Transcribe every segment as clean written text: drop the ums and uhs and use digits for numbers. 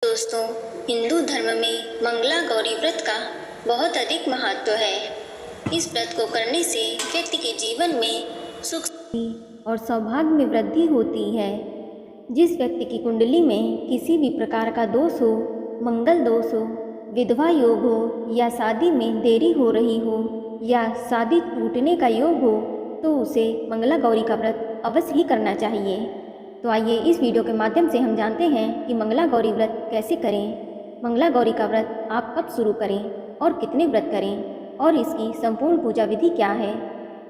दोस्तों, हिंदू धर्म में मंगला गौरी व्रत का बहुत अधिक महत्व है। इस व्रत को करने से व्यक्ति के जीवन में सुख और सौभाग्य में वृद्धि होती है। जिस व्यक्ति की कुंडली में किसी भी प्रकार का दोष हो, मंगल दोष हो, विधवा योग हो या शादी में देरी हो रही हो या शादी टूटने का योग हो, तो उसे मंगला गौरी का व्रत अवश्य ही करना चाहिए। तो आइए इस वीडियो के माध्यम से हम जानते हैं कि मंगला गौरी व्रत कैसे करें, मंगला गौरी का व्रत आप कब शुरू करें और कितने व्रत करें और इसकी संपूर्ण पूजा विधि क्या है।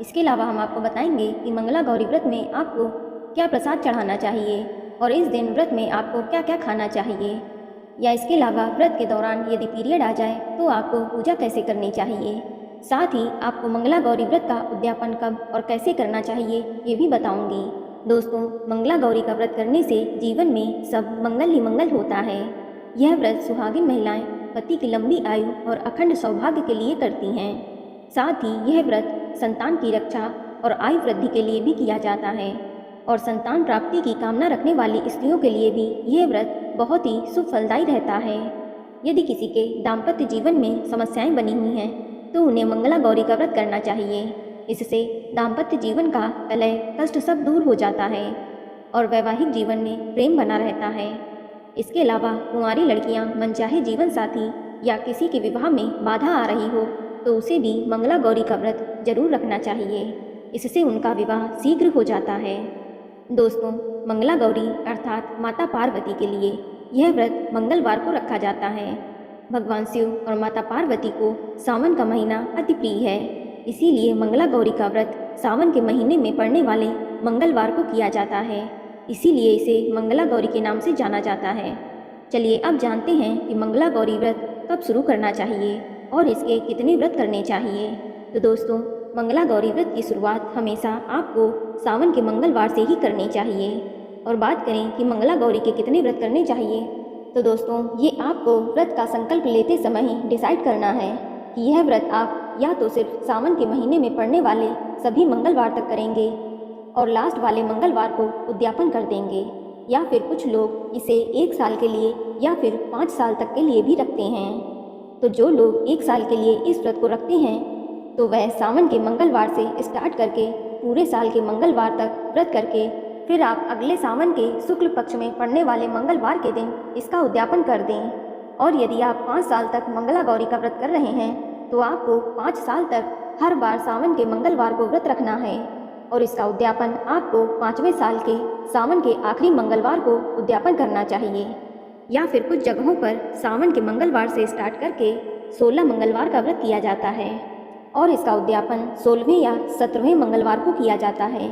इसके अलावा हम आपको बताएंगे कि मंगला गौरी व्रत में आपको क्या प्रसाद चढ़ाना चाहिए और इस दिन व्रत में आपको क्या क्या खाना चाहिए, या इसके अलावा व्रत के दौरान यदि पीरियड आ जाए तो आपको पूजा कैसे करनी चाहिए। साथ ही आपको मंगला गौरी व्रत का उद्यापन कब और कैसे करना चाहिए ये भी बताऊंगी। दोस्तों, मंगला गौरी का व्रत करने से जीवन में सब मंगल ही मंगल होता है। यह व्रत सुहागिन महिलाएं पति की लंबी आयु और अखंड सौभाग्य के लिए करती हैं। साथ ही यह व्रत संतान की रक्षा और आयु वृद्धि के लिए भी किया जाता है और संतान प्राप्ति की कामना रखने वाली स्त्रियों के लिए भी यह व्रत बहुत ही शुभ फलदायी रहता है। यदि किसी के दाम्पत्य जीवन में समस्याएं बनी हुई हैं तो उन्हें मंगला गौरी का व्रत करना चाहिए। इससे दाम्पत्य जीवन का कलह कष्ट सब दूर हो जाता है और वैवाहिक जीवन में प्रेम बना रहता है। इसके अलावा कुंवारी लड़कियां मनचाहे जीवन साथी या किसी के विवाह में बाधा आ रही हो तो उसे भी मंगला गौरी का व्रत जरूर रखना चाहिए। इससे उनका विवाह शीघ्र हो जाता है। दोस्तों, मंगला गौरी अर्थात माता पार्वती के लिए यह व्रत मंगलवार को रखा जाता है। भगवान शिव और माता पार्वती को सावन का महीना अति प्रिय है, इसीलिए मंगला गौरी का व्रत सावन के महीने में पड़ने वाले मंगलवार को किया जाता है। इसीलिए इसे मंगला गौरी के नाम से जाना जाता है। चलिए अब जानते हैं कि मंगला गौरी व्रत कब शुरू करना चाहिए और इसके कितने व्रत करने चाहिए। तो दोस्तों, मंगला गौरी व्रत की शुरुआत हमेशा आपको सावन के मंगलवार से ही करनी चाहिए। और बात करें कि मंगला गौरी के कितने व्रत करने चाहिए, तो दोस्तों ये आपको व्रत का संकल्प लेते समय ही डिसाइड करना है कि यह व्रत आप या तो सिर्फ सावन के महीने में पड़ने वाले सभी मंगलवार तक करेंगे और लास्ट वाले मंगलवार को उद्यापन कर देंगे, या फिर कुछ लोग इसे 1 साल के लिए या फिर 5 साल तक के लिए भी रखते हैं। तो जो लोग 1 साल के लिए इस व्रत को रखते हैं तो वह सावन के मंगलवार से स्टार्ट करके पूरे साल के मंगलवार तक व्रत करके फिर आप अगले सावन के शुक्ल पक्ष में पड़ने वाले मंगलवार के दिन इसका उद्यापन कर दें। और यदि आप 5 साल तक मंगला गौरी का व्रत कर रहे हैं तो आपको 5 साल तक हर बार सावन के मंगलवार को व्रत रखना है और इसका उद्यापन आपको 5वें साल के सावन के आखिरी मंगलवार को उद्यापन करना चाहिए। या फिर कुछ जगहों पर सावन के मंगलवार से स्टार्ट करके 16 मंगलवार का व्रत किया जाता है और इसका उद्यापन 16वें या 17वें मंगलवार को किया जाता है।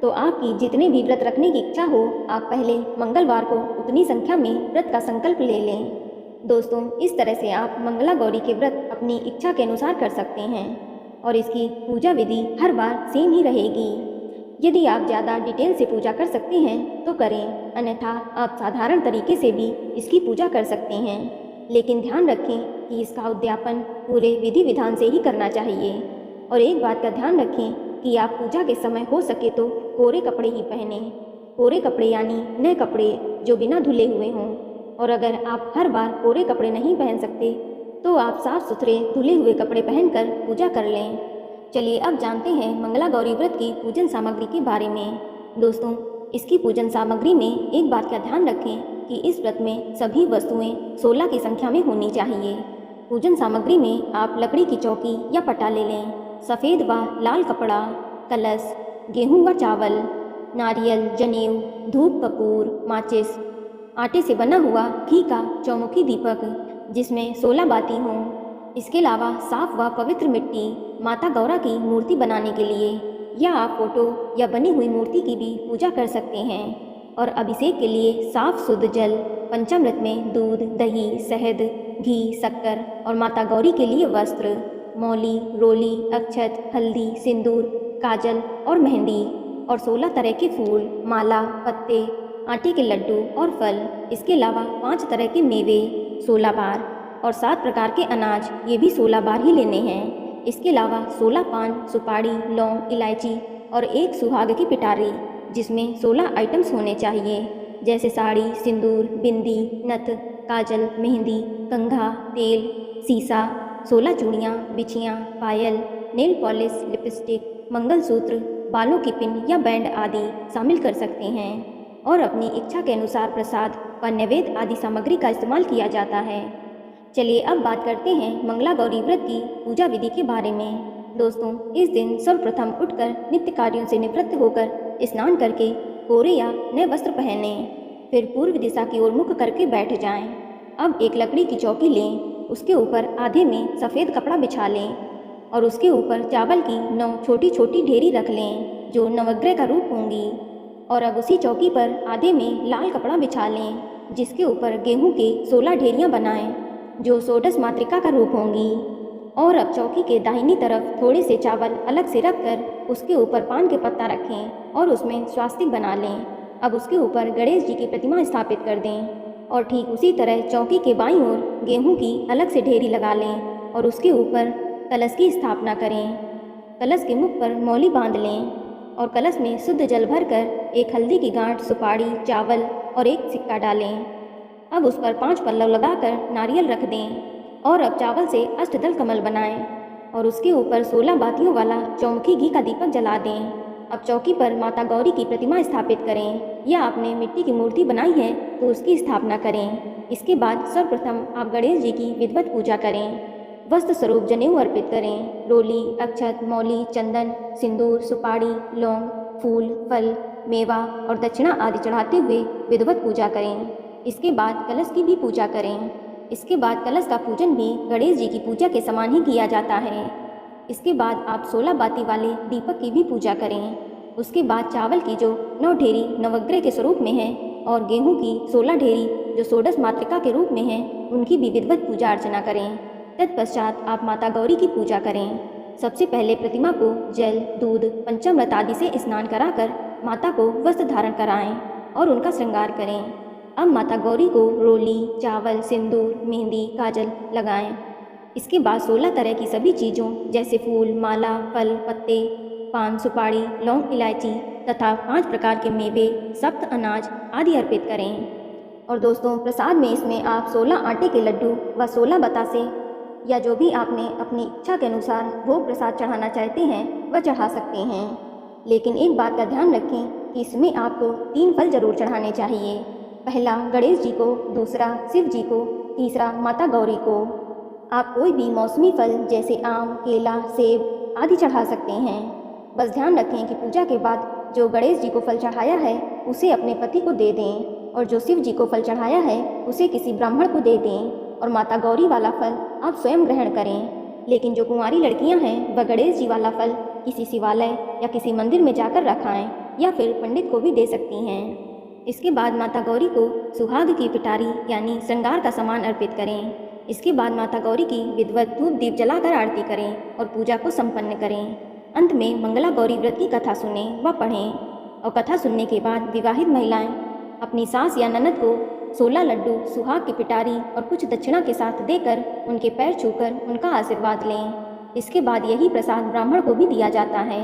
तो आपकी जितने भी व्रत रखने की इच्छा हो, आप पहले मंगलवार को उतनी संख्या में व्रत का संकल्प ले लें। दोस्तों, इस तरह से आप मंगला गौरी के व्रत अपनी इच्छा के अनुसार कर सकते हैं और इसकी पूजा विधि हर बार सेम ही रहेगी। यदि आप ज़्यादा डिटेल से पूजा कर सकते हैं तो करें, अन्यथा आप साधारण तरीके से भी इसकी पूजा कर सकते हैं। लेकिन ध्यान रखें कि इसका उद्यापन पूरे विधि विधान से ही करना चाहिए। और एक बात का ध्यान रखें कि आप पूजा के समय हो सके तो कोरे कपड़े ही पहने। कोरे कपड़े यानी नए कपड़े जो बिना धुले हुए हों। और अगर आप हर बार कोरे कपड़े नहीं पहन सकते तो आप साफ सुथरे धुले हुए कपड़े पहनकर पूजा कर लें। चलिए अब जानते हैं मंगला गौरी व्रत की पूजन सामग्री के बारे में। दोस्तों, इसकी पूजन सामग्री में एक बात का ध्यान रखें कि इस व्रत में सभी वस्तुएं 16 की संख्या में होनी चाहिए। पूजन सामग्री में आप लकड़ी की चौकी या पटा ले लें, सफ़ेद व लाल कपड़ा, कलश, गेहूँ व चावल, नारियल, जनेऊ, धूप, कपूर, माचिस, आटे से बना हुआ घी का चौमुखी दीपक जिसमें 16 बाती हों। इसके अलावा साफ व पवित्र मिट्टी माता गौरा की मूर्ति बनाने के लिए, या आप फोटो या बनी हुई मूर्ति की भी पूजा कर सकते हैं। और अभिषेक के लिए साफ शुद्ध जल, पंचामृत में दूध, दही, शहद, घी, शक्कर और माता गौरी के लिए वस्त्र, मौली, रोली, अक्षत, हल्दी, सिंदूर, काजल और मेहंदी और 16 तरह के फूल, माला, पत्ते, आटे के लड्डू और फल। इसके अलावा 5 तरह के मेवे 16 बार और 7 प्रकार के अनाज, ये भी 16 बार ही लेने हैं। इसके अलावा 16 पान, सुपारी, लौंग, इलायची और एक सुहाग की पिटारी जिसमें 16 आइटम्स होने चाहिए, जैसे साड़ी, सिंदूर, बिंदी, नथ, काजल, मेहंदी, कंघा, तेल, सीसा, 16 चूड़ियाँ, बिछियाँ, पायल, नेल पॉलिश, लिपस्टिक, मंगलसूत्र, बालों की पिन या बैंड आदि शामिल कर सकते हैं और अपनी इच्छा के अनुसार प्रसाद व नैवेद्य आदि सामग्री का इस्तेमाल किया जाता है। चलिए अब बात करते हैं मंगला गौरी व्रत की पूजा विधि के बारे में। दोस्तों, इस दिन सर्वप्रथम उठकर नित्य कार्यों से निवृत्त होकर स्नान करके कोरे या नए वस्त्र पहने, फिर पूर्व दिशा की ओर मुख करके बैठ जाएं। अब एक लकड़ी की चौकी लें, उसके ऊपर आधे में सफ़ेद कपड़ा बिछा लें और उसके ऊपर चावल की 9 छोटी छोटी ढेरी रख लें जो नवग्रह का रूप होंगी। और अब उसी चौकी पर आधे में लाल कपड़ा बिछा लें जिसके ऊपर गेहूं के 16 ढेरियां बनाएं जो षोडश मातृका का रूप होंगी। और अब चौकी के दाहिनी तरफ थोड़े से चावल अलग से रखकर उसके ऊपर पान के पत्ता रखें और उसमें स्वास्तिक बना लें। अब उसके ऊपर गणेश जी की प्रतिमा स्थापित कर दें और ठीक उसी तरह चौकी के बाईं ओर गेहूं की अलग से ढेरी लगा लें और उसके ऊपर कलश की स्थापना करें। कलश के मुख पर मौली बांध लें और कलश में शुद्ध जल भरकर एक हल्दी की गांठ, सुपारी, चावल और एक सिक्का डालें। अब उस पर 5 पल्लव लगाकर नारियल रख दें और अब चावल से अष्टदल कमल बनाएं और उसके ऊपर 16 बातियों वाला चौमुखी घी का दीपक जला दें। अब चौकी पर माता गौरी की प्रतिमा स्थापित करें या आपने मिट्टी की मूर्ति बनाई है तो उसकी स्थापना करें। इसके बाद सर्वप्रथम आप गणेश जी की विधिवत पूजा करें। वस्त्र स्वरूप जनेऊ अर्पित करें। रोली, अक्षत, मौली, चंदन, सिंदूर, सुपारी, लौंग, फूल, फल, मेवा और दक्षिणा आदि चढ़ाते हुए विधिवत पूजा करें। इसके बाद कलश की भी पूजा करें। इसके बाद कलश का पूजन भी गणेश जी की पूजा के समान ही किया जाता है। इसके बाद आप 16 बाती वाले दीपक की भी पूजा करें। उसके बाद चावल की जो 9 ढेरी नवग्रह के स्वरूप में है और गेहूं की 16 ढेरी जो षोडश मातृका के रूप में है उनकी भी विधिवत पूजा अर्चना करें। तत्पश्चात आप माता गौरी की पूजा करें। सबसे पहले प्रतिमा को जल, दूध, पंचामृत आदि से स्नान कराकर माता को वस्त्र धारण कराएं और उनका श्रृंगार करें। अब माता गौरी को रोली, चावल, सिंदूर, मेहंदी, काजल लगाएं। इसके बाद 16 तरह की सभी चीज़ों जैसे फूल, माला, फल, पत्ते, पान, सुपारी, लौंग, इलायची तथा 5 प्रकार के मेवे, सप्त अनाज आदि अर्पित करें। और दोस्तों, प्रसाद में इसमें आप 16 आटे के लड्डू व 16 बतासे या जो भी आपने अपनी इच्छा के अनुसार भोग प्रसाद चढ़ाना चाहते हैं वह चढ़ा सकते हैं। लेकिन एक बात का ध्यान रखें कि इसमें आपको 3 फल जरूर चढ़ाने चाहिए। पहला गणेश जी को, दूसरा शिव जी को, तीसरा माता गौरी को। आप कोई भी मौसमी फल जैसे आम, केला, सेब आदि चढ़ा सकते हैं। बस ध्यान रखें कि पूजा के बाद जो गणेश जी को फल चढ़ाया है उसे अपने पति को दे दें और जो शिव जी को फल चढ़ाया है उसे किसी ब्राह्मण को दे दें और माता गौरी वाला फल आप स्वयं ग्रहण करें। लेकिन जो कुंवारी लड़कियां हैं वह गणेश जी वाला फल किसी शिवालय या किसी मंदिर में जाकर रखाएं या फिर पंडित को भी दे सकती हैं। इसके बाद माता गौरी को सुहाग की पिटारी यानी श्रृंगार का सामान अर्पित करें। इसके बाद माता गौरी की विधिवत धूप दीप जलाकर आरती करें और पूजा को संपन्न करें। अंत में मंगला गौरी व्रत की कथा सुने व पढ़ें और कथा सुनने के बाद विवाहित महिलाएं अपनी सास या ननद को 16 लड्डू, सुहाग की पिटारी और कुछ दक्षिणा के साथ देकर उनके पैर छूकर उनका आशीर्वाद लें। इसके बाद यही प्रसाद ब्राह्मण को भी दिया जाता है।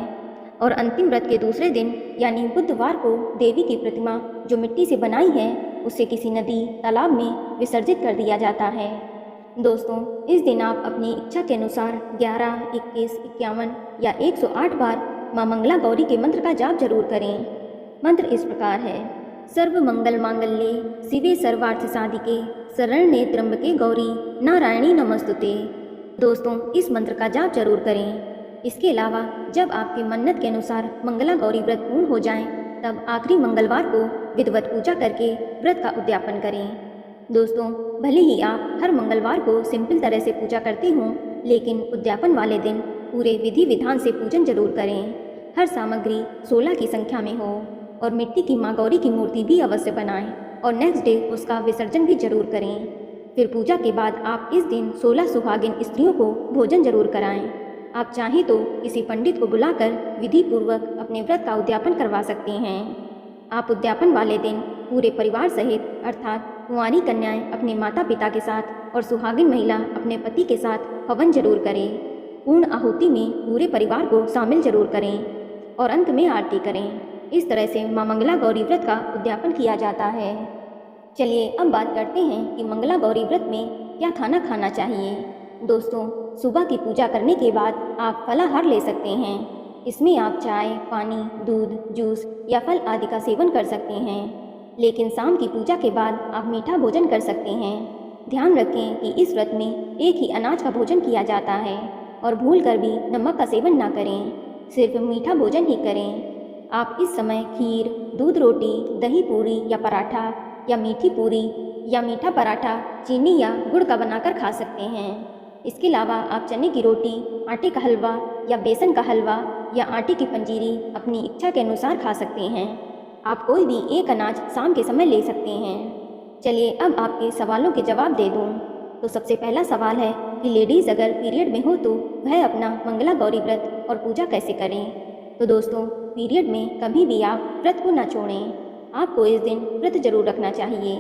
और अंतिम व्रत के दूसरे दिन यानी बुधवार को देवी की प्रतिमा जो मिट्टी से बनाई है उसे किसी नदी, तालाब में विसर्जित कर दिया जाता है। दोस्तों, इस दिन आप अपनी इच्छा के अनुसार 11, 21, 51 या 108 बार माँ मंगला गौरी के मंत्र का जाप जरूर करें। मंत्र इस प्रकार है: सर्व मंगल मांगल्ये शिवे सर्वार्थ साधिके शरण्ये त्र्यंबके गौरी नारायणी नमस्तुते। दोस्तों, इस मंत्र का जाप जरूर करें। इसके अलावा जब आपके मन्नत के अनुसार मंगला गौरी व्रत पूर्ण हो जाए तब आखिरी मंगलवार को विधिवत पूजा करके व्रत का उद्यापन करें। दोस्तों, भले ही आप हर मंगलवार को सिंपल तरह से पूजा करते हों, लेकिन उद्यापन वाले दिन पूरे विधि विधान से पूजन जरूर करें। हर सामग्री 16 की संख्या में हो और मिट्टी की माँ गौरी की मूर्ति भी अवश्य बनाएं और नेक्स्ट डे उसका विसर्जन भी जरूर करें। फिर पूजा के बाद आप इस दिन 16 सुहागिन स्त्रियों को भोजन जरूर कराएं। आप चाहें तो किसी पंडित को बुलाकर विधि पूर्वक अपने व्रत का उद्यापन करवा सकते हैं। आप उद्यापन वाले दिन पूरे परिवार सहित अर्थात कुंवारी कन्याएं अपने माता पिता के साथ और सुहागिन महिला अपने पति के साथ हवन जरूर करें। पूर्ण आहुति में पूरे परिवार को शामिल जरूर करें और अंत में आरती करें। इस तरह से माँ मंगला गौरी व्रत का उद्यापन किया जाता है। चलिए अब बात करते हैं कि मंगला गौरी व्रत में क्या खाना खाना चाहिए। दोस्तों, सुबह की पूजा करने के बाद आप फलाहार ले सकते हैं। इसमें आप चाय, पानी, दूध, जूस या फल आदि का सेवन कर सकते हैं। लेकिन शाम की पूजा के बाद आप मीठा भोजन कर सकते हैं। ध्यान रखें कि इस व्रत में एक ही अनाज का भोजन किया जाता है और भूल कर भी नमक का सेवन ना करें, सिर्फ मीठा भोजन ही करें। आप इस समय खीर, दूध रोटी, दही पूरी या पराठा या मीठी पूरी या मीठा पराठा चीनी या गुड़ का बनाकर खा सकते हैं। इसके अलावा आप चने की रोटी, आटे का हलवा या बेसन का हलवा या आटे की पंजीरी अपनी इच्छा के अनुसार खा सकते हैं। आप कोई भी एक अनाज शाम के समय ले सकते हैं। चलिए अब आपके सवालों के जवाब दे दूं। तो सबसे पहला सवाल है कि लेडीज़ अगर पीरियड में हो तो वह अपना मंगला गौरी व्रत और पूजा कैसे करें। तो दोस्तों, पीरियड में कभी भी आप व्रत को ना छोड़ें। आपको इस दिन व्रत जरूर रखना चाहिए,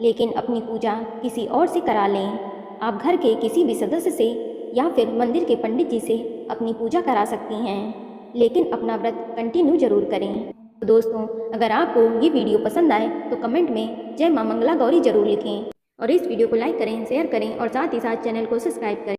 लेकिन अपनी पूजा किसी और से करा लें। आप घर के किसी भी सदस्य से या फिर मंदिर के पंडित जी से अपनी पूजा करा सकती हैं, लेकिन अपना व्रत कंटिन्यू जरूर करें। तो दोस्तों, अगर आपको ये वीडियो पसंद आए तो कमेंट में जय मां मंगला गौरी जरूर लिखें और इस वीडियो को लाइक करें, शेयर करें और साथ ही साथ चैनल को सब्सक्राइब करें।